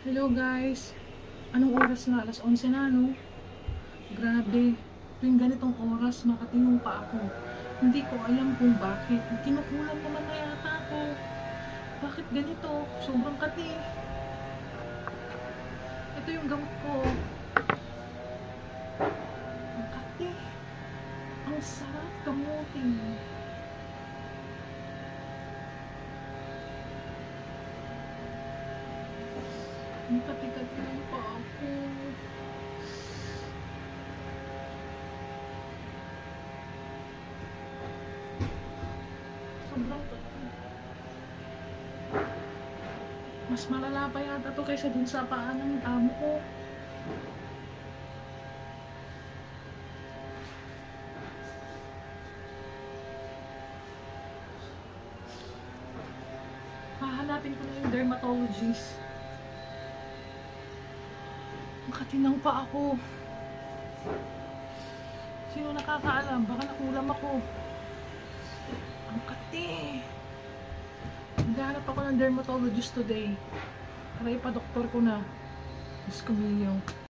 Hello guys, anong oras na? Alas 11 na, no? Grabe, tuwing ganitong oras makatingong pa ako. Hindi ko alam kung bakit. Kinukulam naman na yata ako. Bakit ganito? Sobrang kati. Ito yung gamot ko. Ang kati. Ang sarap kamutin. Ang kati-kati lang pa ako. Sobrang kati. Mas malala pa yata to kaysa dun sa paa ng amo ko. Hahanapin ko na yung dermatologist. Ang katinang pa ako. Sino nakakaalam? Baka nakulam ako. Ang kati. Naghahanap ako ng dermatologist today. Para ipa-doktor ko na. Diyos ko,